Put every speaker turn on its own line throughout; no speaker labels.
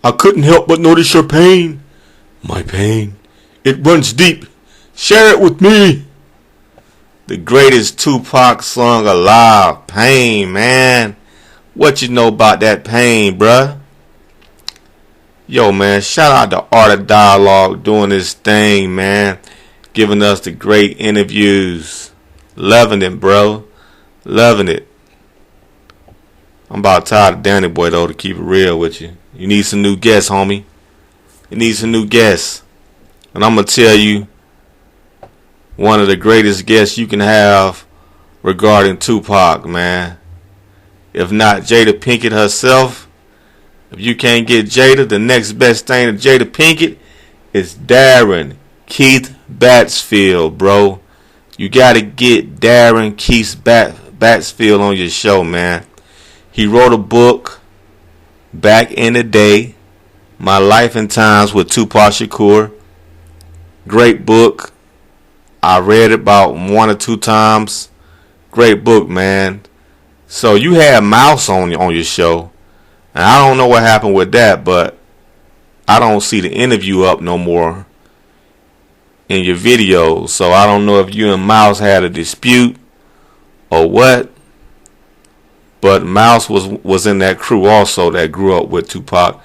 I couldn't help but notice your pain. My pain, it runs deep. Share it with me. The greatest Tupac song alive. Pain, man. What you know about that pain, bruh? Yo, man, shout out to Art of Dialogue doing this thing, man. Giving us the great interviews. Loving it, bro. Loving it. I'm about tired of Danny Boy, though, to keep it real with you. You need some new guests, homie. You need some new guests. And I'm going to tell you one of the greatest guests you can have regarding Tupac, man. If not Jada Pinkett herself, if you can't get Jada, the next best thing to Jada Pinkett is Darren Keith Batsfield, bro. You got to get Darren Keith Batsfield on your show, man. He wrote a book back in the day, My Life and Times with Tupac Shakur. Great book. I read it about 1 or 2 times. Great book, man. So you had Mouse on your show. And I don't know what happened with that, but I don't see the interview up no more in your videos. So I don't know if you and Mouse had a dispute or what. But Mouse was in that crew also that grew up with Tupac.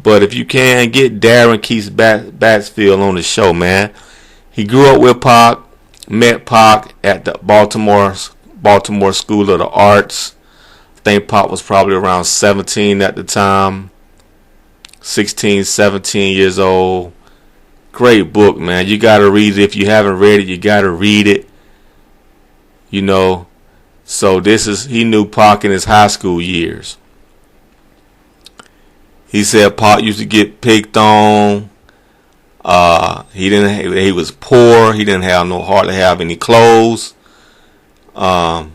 But if you can, get Darren Keith Batsfield on the show, man. He grew up with Pac, met Pac at the Baltimore School of the Arts. I think Pac was probably around 17 at the time. 16, 17 years old. Great book, man. You got to read it. If you haven't read it, you got to read it. You know. So he knew Pac in his high school years. He said Pac used to get picked on. He was poor. He didn't hardly have any clothes. You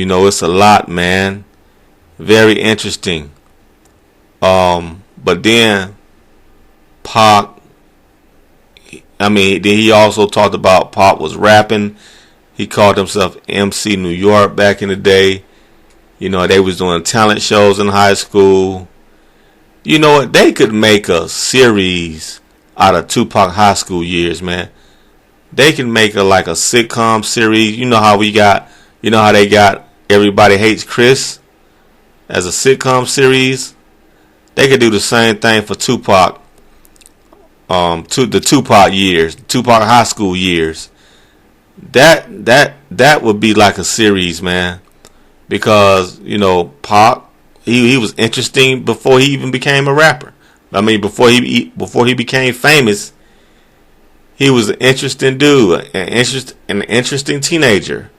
know, it's a lot, man. Very interesting. But then Pac, then he also talked about Pac was rapping. He called himself MC New York back in the day. You know, they was doing talent shows in high school. You know what? They could make a series out of Tupac high school years, man. They can make a sitcom series. You know how they got Everybody Hates Chris as a sitcom series. They could do the same thing for Tupac. The Tupac years, Tupac high school years. That would be like a series, man. Because, you know, Pac, he was interesting before he even became a rapper. Before he became famous, he was an interesting dude, an interesting teenager,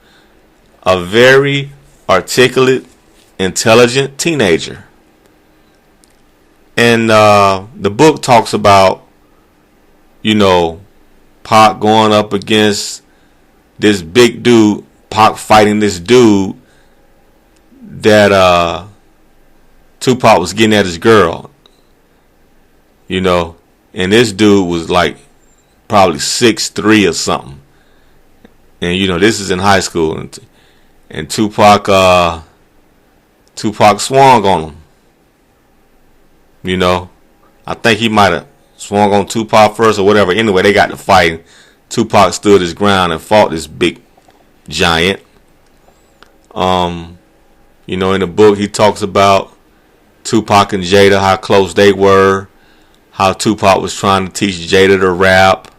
a very articulate, intelligent teenager. And the book talks about, you know, Pac going up against this big dude, Pac fighting this dude that Tupac was getting at his girl, you know, and this dude was like probably 6'3" or something, and you know this is in high school, and Tupac swung on him, you know. I think he might have swung on Tupac first or whatever. Anyway, they got to fighting. Tupac stood his ground and fought this big giant. You know, in the book he talks about Tupac and Jada, how close they were, how Tupac was trying to teach Jada to rap.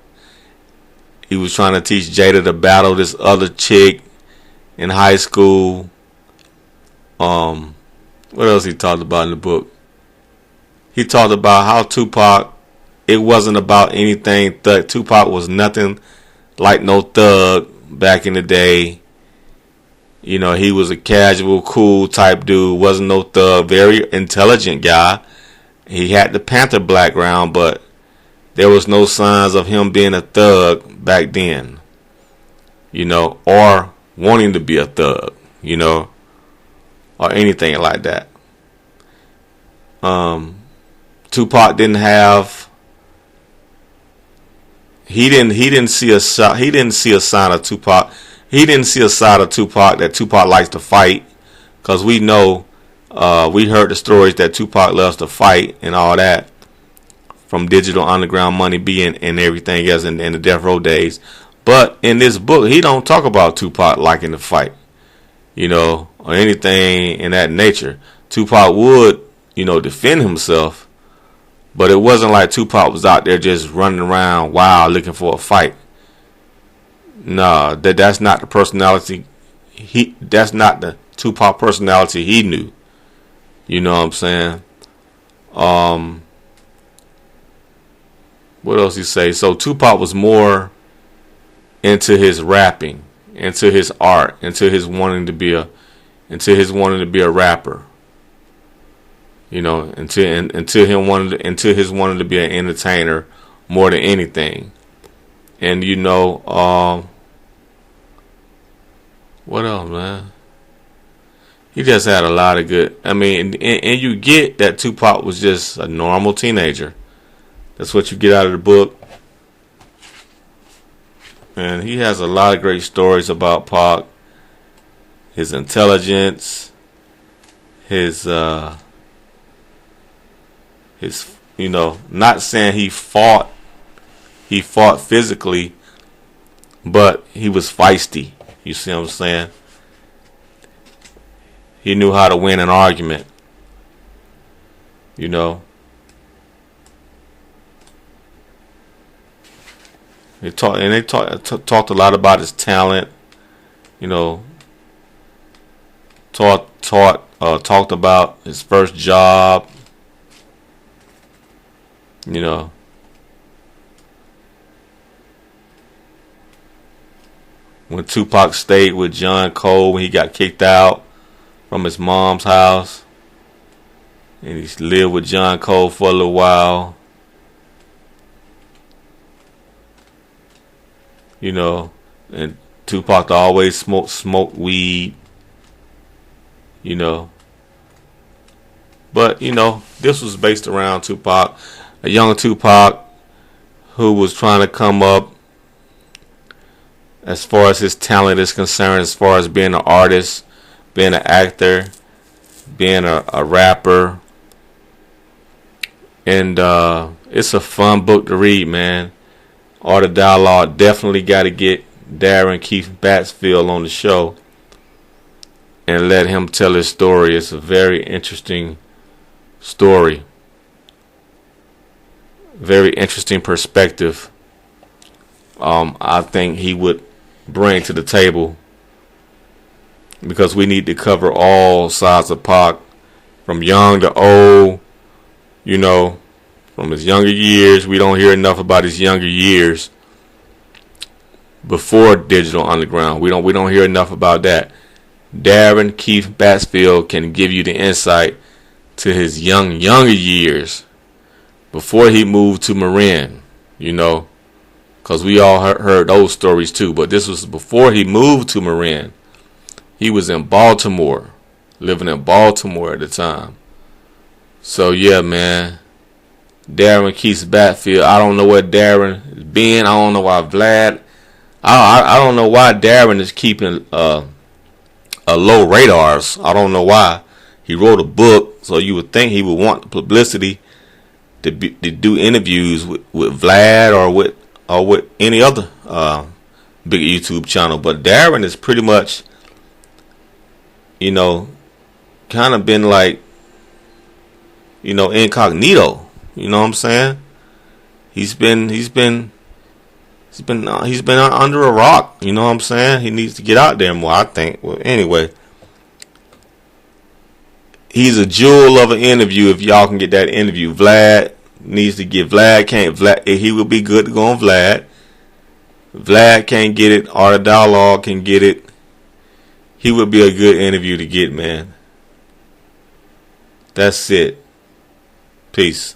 He was trying to teach Jada to battle this other chick in high school. What else he talked about in the book? He talked about how Tupac, it wasn't about anything thug. Tupac was nothing like no thug back in the day. You know, he was a casual, cool type dude. Wasn't no thug. Very intelligent guy. He had the Panther background, but there was no signs of him being a thug back then. You know, or wanting to be a thug. You know, or anything like that. Tupac didn't have. He didn't see a shot. He didn't see a sign of Tupac. He didn't see a side of Tupac that Tupac likes to fight, because we know We heard the stories that Tupac loves to fight and all that, from Digital Underground, Money B, and everything else in the Death Row days. But in this book, he don't talk about Tupac liking to fight, or anything in that nature. Tupac would, defend himself, but it wasn't like Tupac was out there just running around wild looking for a fight. Nah, that's not the personality. That's not the Tupac personality he knew. You know what I'm saying? What else he say? So Tupac was more into his rapping, into his art, into his wanting to be a rapper. Until his wanting to be an entertainer more than anything. And what else, man? He just had a lot of good. I mean, and you get that Tupac was just a normal teenager. That's what you get out of the book. And he has a lot of great stories about Pac. His intelligence, his not saying he fought physically, but he was feisty. You see what I'm saying? He knew how to win an argument. They talked a lot about his talent. Talked about his first job. When Tupac stayed with John Cole when he got kicked out from his mom's house, and he lived with John Cole for a little while. And Tupac always smoked weed. But this was based around Tupac, a young Tupac who was trying to come up as far as his talent is concerned, as far as being an artist, being an actor, being a rapper. And it's a fun book to read, man. Art of Dialogue. Definitely got to get Darren Keith Batsfield on the show and let him tell his story. It's a very interesting story. Very interesting perspective. I think he would bring to the table, because we need to cover all sides of Pac, from young to old. From his younger years. We don't hear enough about his younger years before Digital Underground. We don't hear enough about that. Darren Keith Batsfield can give you the insight to his younger years before he moved to Marin. Because we all heard those stories too. But this was before he moved to Marin. He was in Baltimore, living in Baltimore at the time. So yeah, man. Darren Keith Batsfield. I don't know what Darren is being. I don't know why Vlad. I don't know why Darren is keeping a low radars. I don't know why. He wrote a book, so you would think he would want the publicity to do interviews with Vlad or with any other big YouTube channel. But Darren is pretty much, kind of been like, incognito. You know what I'm saying? He's been under a rock. You know what I'm saying? He needs to get out there more, I think. Well, anyway, he's a jewel of an interview. If y'all can get that interview, Vlad needs to get. He will be good to go on Vlad. Vlad can't get it. Art of Dialogue can get it. He would be a good interview to get, man. That's it. Peace.